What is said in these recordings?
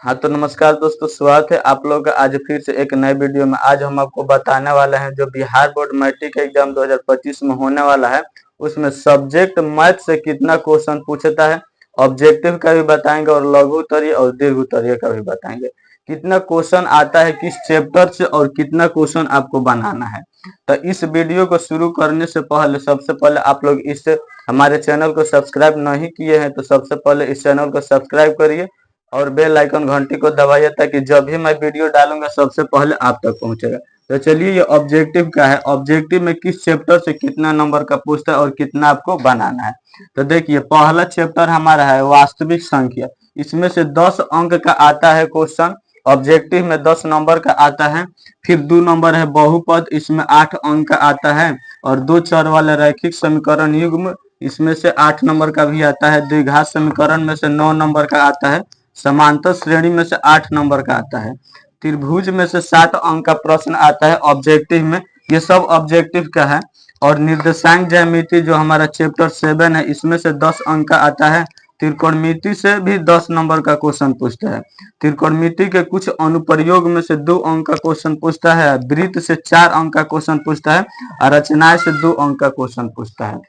हाँ तो नमस्कार दोस्तों, स्वागत है आप लोग का आज फिर से एक नए वीडियो में। आज हम आपको बताने वाले हैं जो बिहार बोर्ड मैट्रिक एग्जाम 2025 में होने वाला है, उसमें सब्जेक्ट मैथ से कितना क्वेश्चन पूछता है। ऑब्जेक्टिव का भी बताएंगे और लघु उत्तरीय और दीर्घ उत्तरीय का भी बताएंगे। कितना क्वेश्चन आता है किस चैप्टर से और कितना क्वेश्चन आपको बनाना है। तो इस वीडियो को शुरू करने से पहले सबसे पहले आप लोग इस हमारे चैनल को सब्सक्राइब नहीं किए हैं तो सबसे पहले इस चैनल को सब्सक्राइब करिए और बेल आइकन घंटी को दबाइए ताकि जब भी मैं वीडियो डालूंगा सबसे पहले आप तक पहुंचेगा। तो चलिए, ये ऑब्जेक्टिव का है। ऑब्जेक्टिव में किस चैप्टर से कितना नंबर का पूछता है और कितना आपको बनाना है। तो देखिए, पहला चैप्टर हमारा है वास्तविक संख्या। इसमें से 10 अंक का आता है क्वेश्चन। ऑब्जेक्टिव में 10 नंबर का आता है। फिर 2 नंबर है बहुपद, इसमें 8 अंक का आता है। और 2 चर वाले रैखिक समीकरण युग्म, इसमें से 8 नंबर का भी आता है। द्विघात समीकरण में से 9 नंबर का आता है। समांतर श्रेणी में से 8 नंबर का आता है। त्रिभुज में से 7 अंक का प्रश्न आता है ऑब्जेक्टिव में। ये सब ऑब्जेक्टिव का है। और निर्देशांक ज्यामिति जो हमारा चैप्टर 7 है, इसमें से 10 अंक का आता है। त्रिकोणमिति से भी 10 नंबर का क्वेश्चन पूछता है। त्रिकोणमिति के कुछ अनुप्रयोग में से 2 अंक का क्वेश्चन पूछता है। वृत्त से 4 अंक का क्वेश्चन पूछता है और रचनाएं से 2 अंक का क्वेश्चन पूछता है।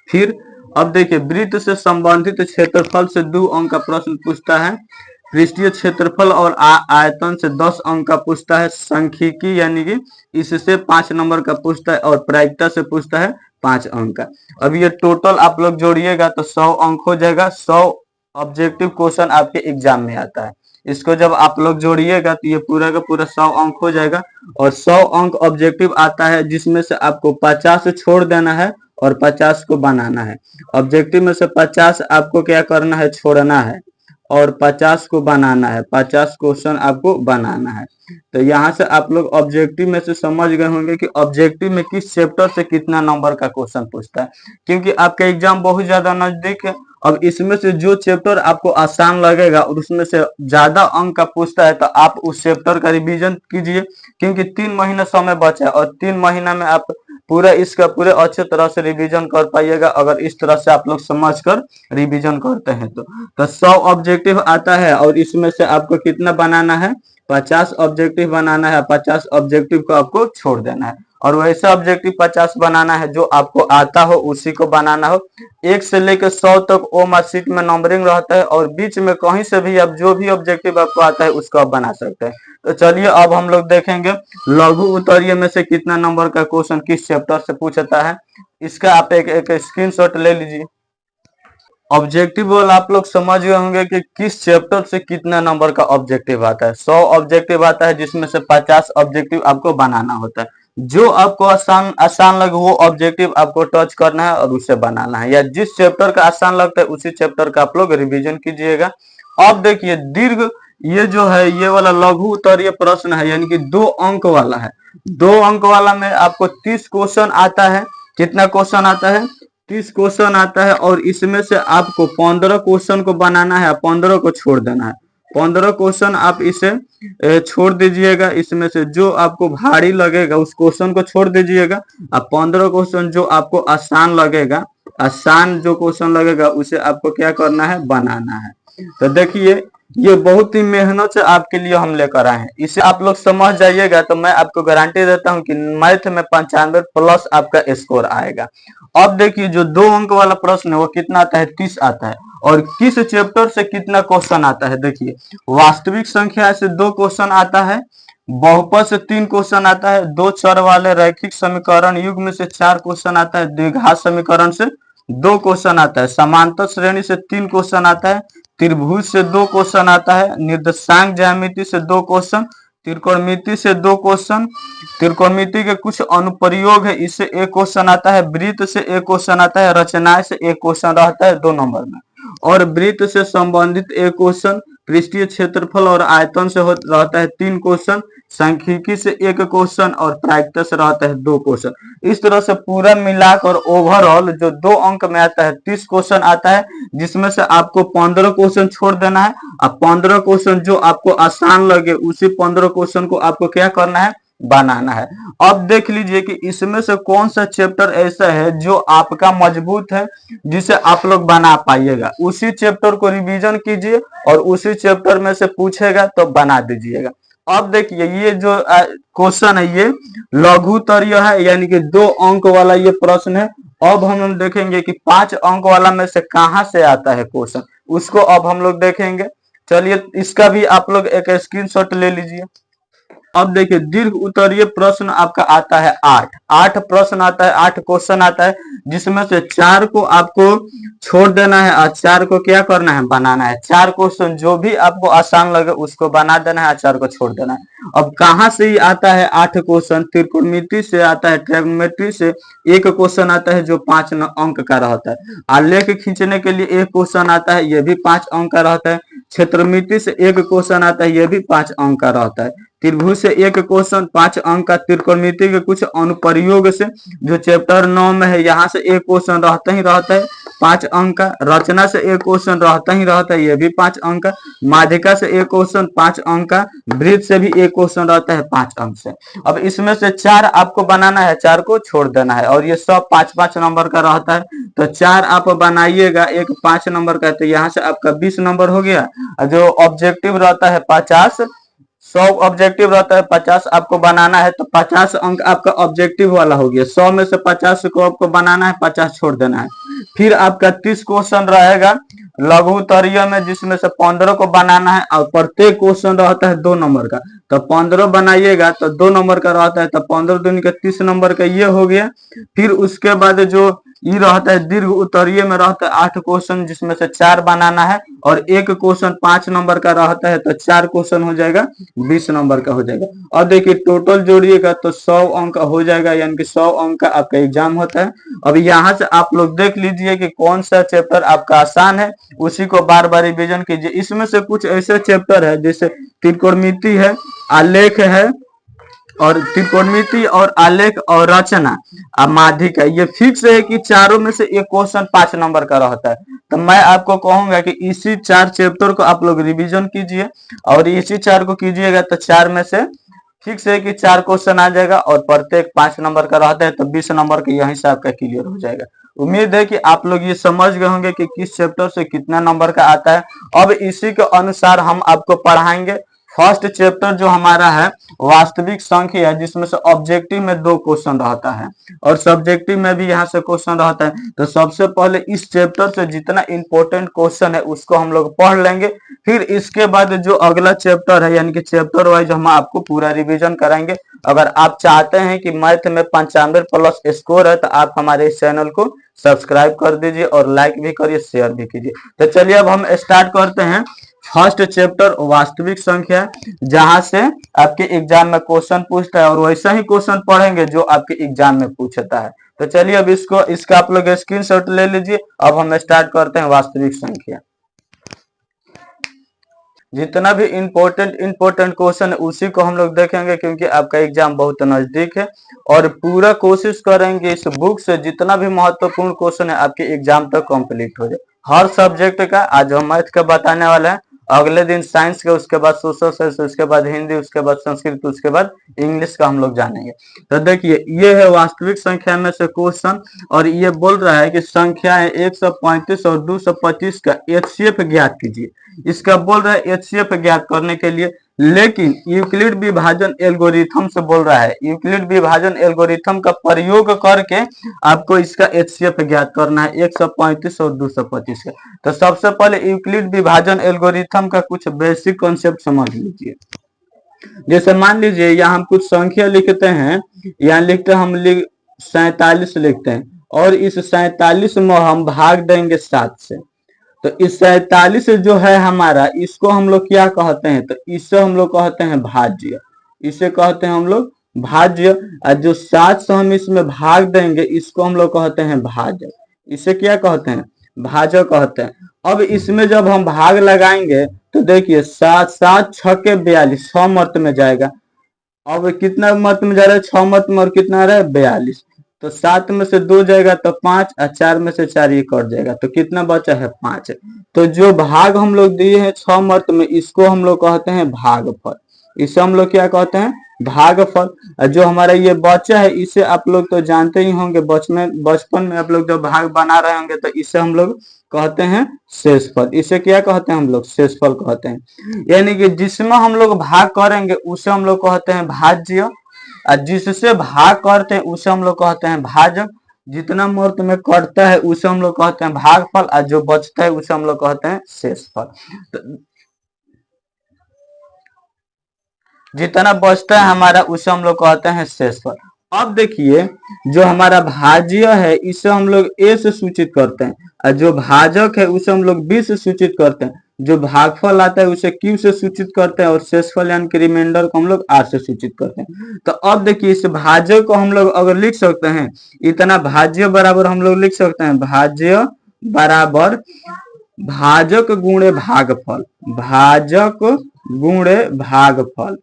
फिर अब देखिए, वृत्त से संबंधित क्षेत्रफल से 2 अंक का प्रश्न पूछता है। पृष्ठीय क्षेत्रफल और आयतन से 10 अंक का पूछता है। सांख्यिकी यानी कि इससे 5 नंबर का पूछता है और प्रायिकता से पूछता है 5 अंक का। अब ये टोटल आप लोग जोड़िएगा तो 100 अंक हो जाएगा। 100 ऑब्जेक्टिव क्वेश्चन आपके एग्जाम में आता है। इसको जब आप लोग जोड़िएगा तो ये पूरा का पूरा 100 अंक हो जाएगा। और 100 अंक ऑब्जेक्टिव आता है, जिसमें से आपको 50 छोड़ देना है और 50 को बनाना है। ऑब्जेक्टिव में से 50 आपको क्या करना है, छोड़ना है और 50 को बनाना है। 50 क्वेश्चन आपको बनाना है। तो यहाँ से आप लोग ऑब्जेक्टिव में से समझ गए होंगे कि ऑब्जेक्टिव में किस चैप्टर से कितना नंबर का क्वेश्चन पूछता है, क्योंकि आपका एग्जाम बहुत ज्यादा नजदीक है। अब इसमें से जो चैप्टर आपको आसान लगेगा और उसमें से ज्यादा अंक का पूछता है तो आप उस चैप्टर का रिवीजन कीजिए, क्योंकि 3 महीना समय बचा है और 3 महीना में आप पूरा इसका पूरे अच्छे तरह से रिवीजन कर पाइएगा अगर इस तरह से आप लोग समझकर रिवीजन करते हैं तो 100 ऑब्जेक्टिव आता है और इसमें से आपको कितना बनाना है, 50 ऑब्जेक्टिव बनाना है। 50 ऑब्जेक्टिव को आपको छोड़ देना है और वैसा ऑब्जेक्टिव 50 बनाना है जो आपको आता हो, उसी को बनाना हो। 1 से लेकर 100 तक ओ मार्कशीट में नंबरिंग रहता है और बीच में कहीं से भी आप जो भी ऑब्जेक्टिव आपको आता है उसको आप बना सकते हैं। तो चलिए, अब हम लोग देखेंगे लघु उत्तरीय में से कितना नंबर का क्वेश्चन किस चैप्टर से पूछता है। इसका आप एक स्क्रीनशॉट ले लीजिए। ऑब्जेक्टिव वाला आप लोग समझ गए होंगे कि किस चैप्टर से कितना नंबर का ऑब्जेक्टिव आता है। 100 ऑब्जेक्टिव आता है, जिसमें से 50 ऑब्जेक्टिव आपको बनाना होता है। जो आपको आसान आसान लगे वो ऑब्जेक्टिव आपको टच करना है और उसे बनाना है, या जिस चैप्टर का आसान लगता है उसी चैप्टर का आप लोग रिवीजन कीजिएगा। अब देखिए, दीर्घ ये जो है ये वाला लघु उत्तरीय प्रश्न है, यानी कि 2 अंक वाला है। 2 अंक वाला में आपको 30 क्वेश्चन आता है। कितना क्वेश्चन आता है, 30 क्वेश्चन आता है और इसमें से आपको 15 क्वेश्चन को बनाना है, 15 को छोड़ देना है। 15 क्वेश्चन आप इसे छोड़ दीजिएगा। इसमें से जो आपको भारी लगेगा उस क्वेश्चन को छोड़ दीजिएगा। अब 15 क्वेश्चन जो आपको आसान लगेगा, आसान जो क्वेश्चन लगेगा उसे आपको क्या करना है, बनाना है। तो देखिए, ये बहुत ही मेहनत से आपके लिए हम लेकर आए हैं। इसे आप लोग समझ जाइएगा तो मैं आपको गारंटी देता हूं कि मैथ में 95 प्लस आपका स्कोर आएगा। अब देखिए, जो 2 अंक वाला प्रश्न है वो कितना आता है, 30 आता है। और किस चैप्टर से कितना क्वेश्चन आता है, देखिए वास्तविक संख्या से 2 क्वेश्चन आता है। बहुपद से 3 क्वेश्चन आता है। 2 चर वाले रैखिक समीकरण युग्म से 4 क्वेश्चन आता है। द्विघात समीकरण से 2 क्वेश्चन आता है। समांतर श्रेणी से 3 क्वेश्चन आता है। त्रिभुज से 2 क्वेश्चन आता है। निर्देशांक ज्यामिति से 2 क्वेश्चन। त्रिकोणमिति से 2 क्वेश्चन। त्रिकोणमिति के कुछ अनुप्रयोग है, इससे 1 क्वेश्चन आता है। वृत्त से 1 क्वेश्चन आता है। रचनाएं से 1 क्वेश्चन रहता है 2 नंबर में। और वृत्त से संबंधित 1 क्वेश्चन। पृष्ठीय क्षेत्रफल और आयतन से रहता है 3 क्वेश्चन। सांख्यिकी से 1 क्वेश्चन और प्रायिकता से रहता है 2 क्वेश्चन। इस तरह से पूरा मिलाकर ओवरऑल जो 2 अंक में आता है 30 क्वेश्चन आता है, जिसमें से आपको 15 क्वेश्चन छोड़ देना है। अब 15 क्वेश्चन जो आपको आसान लगे उसी 15 क्वेश्चन को आपको क्या करना है, बनाना है। अब देख लीजिए कि इसमें से कौन सा चैप्टर ऐसा है जो आपका मजबूत है जिसे आप लोग बना पाइएगा, उसी चैप्टर को रिवीजन कीजिए और उसी चैप्टर में से पूछेगा तो बना दीजिएगा। अब देखिए ये जो क्वेश्चन है ये लघुत्तरीय है, यानी कि 2 अंक वाला ये प्रश्न है। अब हम देखेंगे कि 5 अंक वाला में से कहां से आता है क्वेश्चन, उसको अब हम लोग देखेंगे। चलिए इसका भी आप लोग एक स्क्रीनशॉट ले लीजिए। अब देखिए दीर्घ उत्तरीय प्रश्न आपका आता है 8 प्रश्न आता है, 8 क्वेश्चन आता है, जिसमें से 4 को आपको छोड़ देना है और 4 को क्या करना है, बनाना है। 4 क्वेश्चन जो भी आपको आसान लगे उसको बना देना है, 4 को छोड़ देना है। अब कहां से ही आता है 8 क्वेश्चन, त्रिकोणमिति से आता है, ट्रिग्नोमेट्री से एक क्वेश्चन आता है जो 5 अंक का रहता है। आलेख खींचने के लिए एक क्वेश्चन आता है, यह भी 5 अंक का रहता है। क्षेत्रमिति से एक क्वेश्चन आता है, यह भी 5 अंक का रहता है। त्रिभुज से एक क्वेश्चन 5 अंक का। त्रिकोणमिति के कुछ अनुप्रयोग से जो चैप्टर 9 में है यहाँ से एक क्वेश्चन रहता ही रहता है 5 अंक का। रचना से एक क्वेश्चन रहता ही रहता है, यह भी 5 अंक का। माध्यिका से एक क्वेश्चन 5 अंक का। वृत्त से भी एक क्वेश्चन रहता है 5 अंक से। अब इसमें से 4 आपको बनाना है, 4 को छोड़ देना है, और ये सब 5-5 नंबर का रहता है। तो 4 आप बनाइएगा, एक 5 नंबर का, तो यहाँ से आपका 20 नंबर हो गया। जो ऑब्जेक्टिव रहता है 50, 100 ऑब्जेक्टिव रहता है, 50 आपको बनाना है, तो 50 अंक आपका ऑब्जेक्टिव वाला हो गया। 100 में से 50 को आपको बनाना है, 50 छोड़ देना है। फिर आपका 30 क्वेश्चन रहेगा लघुत्तरीय में, जिसमें से 15 को बनाना है, और प्रत्येक क्वेश्चन रहता है 2 नंबर का। तो 15 बनाइएगा तो 2 नंबर का रहता है, तो 15 दूनी का 30 नंबर का ये हो गया। फिर उसके बाद जो ये रहता है दीर्घ उत्तरीय में रहता है 8 क्वेश्चन, जिसमें से 4 बनाना है, और एक क्वेश्चन 5 नंबर का रहता है, तो 4 क्वेश्चन हो जाएगा 20 नंबर का हो जाएगा। और देखिए टोटल जोड़िएगा तो 100 अंक हो जाएगा, यानी कि 100 अंक का आपका एग्जाम होता है। अब यहाँ से आप लोग देख लीजिए कि कौन सा चैप्टर आपका आसान है, उसी को बार बार रिवीजन कीजिए। इसमें से कुछ ऐसे चैप्टर है जैसे त्रिकोणमिति है, आलेख है, और त्रिकोणमिति और आलेख और रचना माध्यिका, ये फिक्स है कि चारों में से एक क्वेश्चन 5 नंबर का रहता है। तो मैं आपको कहूंगा कि इसी 4 चैप्टर को आप लोग रिवीजन कीजिए, और इसी 4 को कीजिएगा तो 4 में से फिक्स है कि 4 क्वेश्चन आ जाएगा, और प्रत्येक 5 नंबर का रहता है, तो 20 नंबर का यहीं से आपका क्लियर हो जाएगा। उम्मीद है कि आप लोग ये समझ गए होंगे कि किस चैप्टर से कितना नंबर का आता है। अब इसी के अनुसार हम आपको पढ़ाएंगे। फर्स्ट चैप्टर जो हमारा है वास्तविक संख्या है, जिसमें से ऑब्जेक्टिव में 2 क्वेश्चन रहता है और सब्जेक्टिव में भी यहाँ से क्वेश्चन रहता है। तो सबसे पहले इस चैप्टर से जितना इंपॉर्टेंट क्वेश्चन है उसको हम लोग पढ़ लेंगे। फिर इसके बाद जो अगला चैप्टर है, यानी कि चैप्टर वाइज हम आपको पूरा रिवीजन कराएंगे। अगर आप चाहते हैं कि मैथ में 95 प्लस स्कोर है, तो आप हमारे इस चैनल को सब्सक्राइब कर दीजिए और लाइक भी करिए, शेयर भी कीजिए। तो चलिए अब हम स्टार्ट करते हैं। फर्स्ट चैप्टर वास्तविक संख्या, जहां से आपके एग्जाम में क्वेश्चन पूछता है, और वैसा ही क्वेश्चन पढ़ेंगे जो आपके एग्जाम में पूछता है। तो चलिए अब इसका आप लोग स्क्रीनशॉट ले लीजिए। अब हम स्टार्ट करते हैं वास्तविक संख्या। जितना भी इंपॉर्टेंट क्वेश्चन है उसी को हम लोग देखेंगे, क्योंकि आपका एग्जाम बहुत नजदीक है, और पूरा कोशिश करेंगे इस बुक से जितना भी महत्वपूर्ण क्वेश्चन है आपके एग्जाम तक कंप्लीट हो जाए। हर सब्जेक्ट का आज हम मैथ का बताने वाला है, अगले दिन साइंस का, उसके बाद सोशल साइंस, उसके बाद हिंदी, उसके बाद संस्कृत, उसके बाद इंग्लिश का हम लोग जानेंगे। तो देखिए ये है वास्तविक संख्या में से क्वेश्चन, और ये बोल रहा है कि संख्याएं 135 और 225 का एचसीएफ ज्ञात कीजिए। इसका बोल रहा है एचसीएफ ज्ञात करने के लिए, लेकिन यूक्लिड विभाजन एल्गोरिथम से बोल रहा है। यूक्लिड विभाजन एल्गोरिथम का प्रयोग करके आपको इसका एचसीएफ ज्ञात करना है 135 और 225 का। तो सबसे पहले यूक्लिड विभाजन एल्गोरिथम का कुछ बेसिक कॉन्सेप्ट समझ लीजिए। जैसे मान लीजिए यहाँ हम कुछ संख्या लिखते हैं, यहाँ लिखते हैं हम 47 लिखते हैं, और इस 47 में हम भाग देंगे 7 से। तो इस 47 जो है हमारा, इसको हम लोग क्या कहते हैं, तो इसे हम लोग कहते हैं भाज्य। इसे कहते हैं हम लोग भाज्य। और जो 7 से हम इसमें भाग देंगे इसको हम लोग कहते हैं भाजक। इसे क्या कहते हैं, भाजक कहते हैं। अब इसमें जब हम भाग लगाएंगे तो देखिए 7 7 छके 42, 6 मत में जाएगा। अब कितना मत में जा रहा है, 6 मत में, और कितना आ रहा है 42। तो 7 में से 2 जाएगा तो 5, और 4 में से 4 ये कट जाएगा, तो कितना बचा है 5। तो जो भाग हम लोग दिए हैं 6 मत में, इसको हम लोग कहते हैं भागफल। इसे हम लोग क्या कहते हैं, भागफल। जो हमारा ये बच्चा है इसे आप लोग तो जानते ही होंगे, बचपन में आप लोग जब भाग बना रहे होंगे तो इसे हम लोग कहते हैं शेषफल। इसे क्या कहते हैं हम लोग? शेषफल कहते हैं। यानी कि जिसमें हम लोग भाग करेंगे उसे हम लोग कहते हैं भाज्य, और जिससे भाग करते हैं उसे हम लोग कहते हैं भाजक। जितना मूर्त में कटता है उसे हम लोग कहते हैं भागफल, और जो बचता है उसे हम लोग कहते हैं शेषफल। तो जितना बचता है हमारा उसे हम लोग कहते हैं शेषफल। अब देखिए, जो हमारा भाज्य है इसे हम लोग ए से सूचित करते हैं, और जो भाजक है उसे हम लोग बी से सूचित करते हैं। जो भागफल आता है उसे क्यू से सूचित करते हैं, और शेषफल यानी कि रिमाइंडर को हम लोग आर से सूचित करते हैं। तो अब देखिए, इस भाज्य को हम लोग अगर लिख सकते हैं, इतना भाज्य बराबर हम लोग लिख सकते हैं भाज्य बराबर भाजक गुणे भागफल, भाजक गुणे भागफल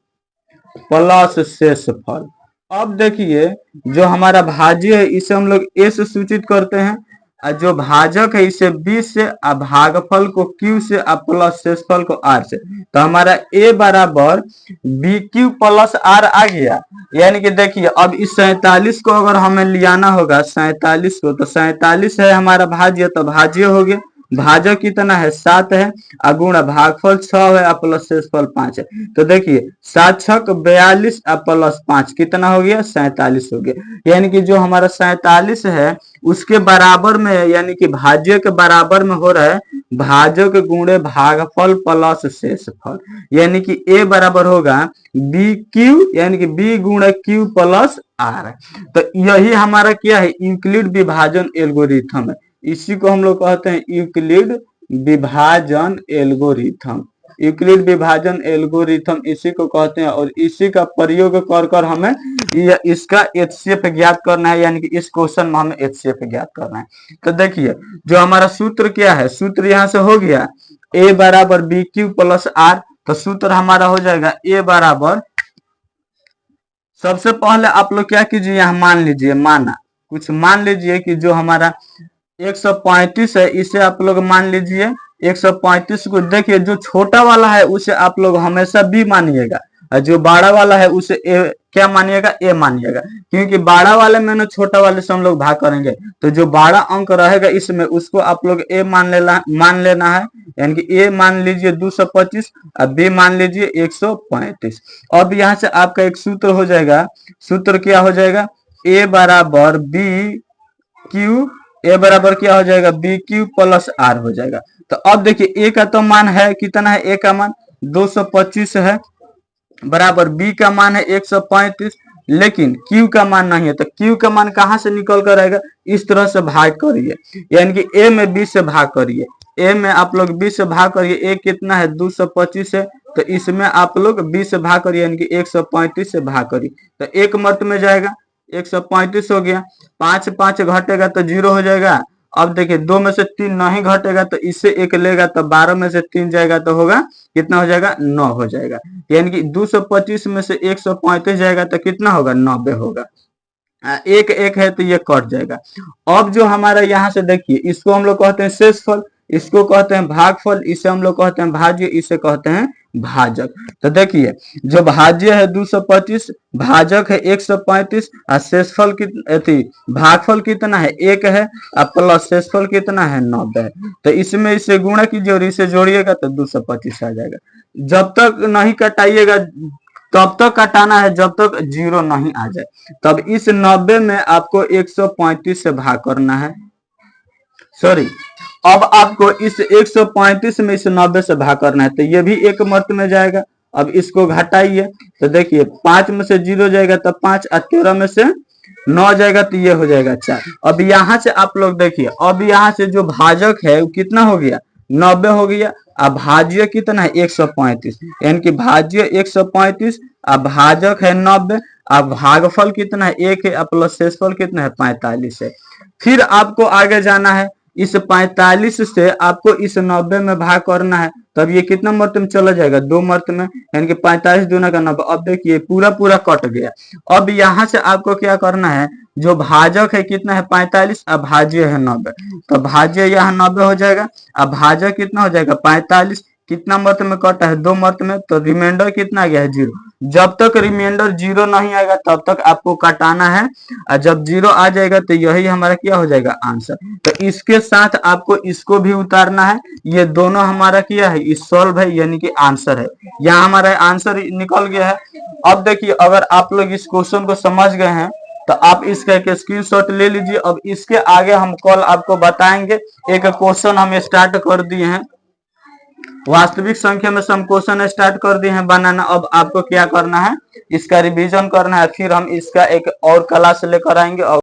प्लस शेषफल। अब देखिए, जो हमारा भाज्य है इसे हम लोग ए से सूचित करते हैं, और जो भाजक है इसे बी से, और भागफल को क्यू से, और प्लस शेषफल को आर से। तो हमारा ए बराबर बी क्यू प्लस आर आ गया। यानी कि देखिए, अब इस 47 को अगर हमें लियाना होगा, 47 को, तो 47 है हमारा भाज्य, तो भाज्य हो गया। भाजक कितना है? 7 है, अगुणा भागफल 6 है, प्लस शेषफल 5 है। तो देखिए, 7 छक 42 प्लस 5 कितना हो गया? 47 हो गया। यानी कि जो हमारा 47 है उसके बराबर में, यानी कि भाज्य के बराबर में हो रहा है भाजक गुणे भागफल प्लस शेषफल। यानी कि ए बराबर होगा बी क्यू, यानी कि बी गुणे क्यू प्लस आर। तो यही हमारा क्या है? यूक्लिड विभाजन एल्गोरिथम है। इसी को हम लोग कहते हैं यूक्लिड विभाजन एल्गोरिथम। यूक्लिड विभाजन एल्गोरिथम इसी को कहते हैं, और इसी का प्रयोग कर कर हमें इसका एचसीएफ ज्ञात करना है, यानी कि इस क्वेश्चन में हमें एचसीएफ ज्ञात करना है। तो देखिए, जो हमारा सूत्र क्या है, सूत्र यहां से हो गया ए बराबर बी क्यू प्लस आर। तो सूत्र हमारा हो जाएगा ए बराबर, सबसे पहले आप लोग क्या कीजिए, यहाँ मान लीजिए, कुछ मान लीजिए कि जो हमारा 135 है इसे आप लोग मान लीजिए 135 को। देखिए, जो छोटा वाला है उसे आप लोग हमेशा बी मानिएगा, और जो बड़ा वाला है उसे ए क्या मानिएगा? ए मानिएगा। क्योंकि बड़ा वाले में ना छोटा वाले से हम लोग भाग करेंगे, तो जो बड़ा अंक रहेगा इसमें उसको आप लोग ए मान लेना है। यानी कि ए मान लीजिए 225 और बी मान लीजिए 135। अब यहाँ से आपका एक सूत्र हो जाएगा। सूत्र क्या हो जाएगा? ए बराबर बी क्यू, ए बराबर क्या हो जाएगा? बी क्यू प्लस आर हो जाएगा। तो अब देखिए, ए का तो मान है कितना है? ए का मान 225 है, बराबर बी का मान है 135, लेकिन क्यू का मान नहीं है। तो क्यू का मान कहां से निकल कर आएगा? इस तरह से भाग करिए, यानी कि ए में बी से भाग करिए। ए में आप लोग बी से भाग करिए। ए कितना है? 225 है, तो इसमें आप लोग बी से भाग करिए, यानी कि 135 से भाग करिए। तो एक मर्त में जाएगा, 135 हो गया। 5 5 घटेगा तो 0 हो जाएगा। अब देखिए, 2 में से 3 नहीं घटेगा तो इससे 1 लेगा, तो 12 में से 3 जाएगा तो होगा कितना हो जाएगा? 9 हो जाएगा। यानी कि 225 में से 135 जाएगा तो कितना होगा? 90 होगा। एक एक है तो ये कट जाएगा। अब जो हमारा यहाँ से देखिए, इसको हम लोग कहते हैं शेषफल, इसको कहते हैं भागफल, इसे हम लोग कहते हैं भाज्य, इसे कहते हैं भाजक। तो देखिए, जो भाज्य है 225, भाजक है 135, और शेषफल भागफल कितना है? 1 है, और प्लस शेषफल कितना है? 90 है। तो इसमें इसे गुणा कीजिए और इसे जोड़िएगा तो 225 आ जाएगा। जब तक नहीं कटाइएगा तब तक कटाना है जब तक 0 नहीं आ जाए। तब इस 90 में आपको 135 से भाग करना है। सॉरी, अब आपको इस 135 में इस 90 से भाग करना है, तो ये भी एक मर्त में जाएगा। अब इसको घटाइए, तो देखिए 5 में से 0 जाएगा तो 5, और 13 में से 9 जाएगा तो ये हो जाएगा 4। अब यहाँ से आप लोग देखिए, अब यहाँ से जो भाजक है वो कितना हो गया? 90 हो गया। अब भाज्य कितना है? 135, यानी कि भाज्य 135, अब भाजक है 90, अब भागफल कितना है? 1 है, प्लस शेषफल कितना है? 45 है। फिर आपको आगे जाना है, इस 45 से आपको इस 90 में भाग करना है, तब ये कितना मर्त में चला जाएगा? 2 मर्त में, यानी कि 45 दूना का 90। अब देखिए, पूरा पूरा कट गया। अब यहाँ से आपको क्या करना है? जो भाजक है कितना है? 45, अब भाज्य है 90, तो भाज्य यहाँ 90 हो जाएगा। अब भाजक कितना हो जाएगा? 45, कितना मत में कटा है, 2 मत में, तो रिमाइंडर कितना आ गया है 0। जब तक रिमाइंडर 0 नहीं आएगा तब तक आपको काटाना है, और जब 0 आ जाएगा तो यही हमारा क्या हो जाएगा आंसर। तो इसके साथ आपको इसको भी उतारना है, ये दोनों हमारा क्या है, इस सॉल्व है, यानी कि आंसर है। यहाँ हमारा आंसर निकल गया है। अब देखिए, अगर आप लोग इस क्वेश्चन को समझ गए हैं तो आप इसका एक स्क्रीनशॉट ले लीजिए। अब इसके आगे हम कल आपको बताएंगे। एक क्वेश्चन हम स्टार्ट कर दिए हैं, वास्तविक संख्या में सम क्वेश्चन स्टार्ट कर दिए हैं बनाना। अब आपको क्या करना है, इसका रिवीजन करना है, फिर हम इसका एक और क्लास लेकर आएंगे। और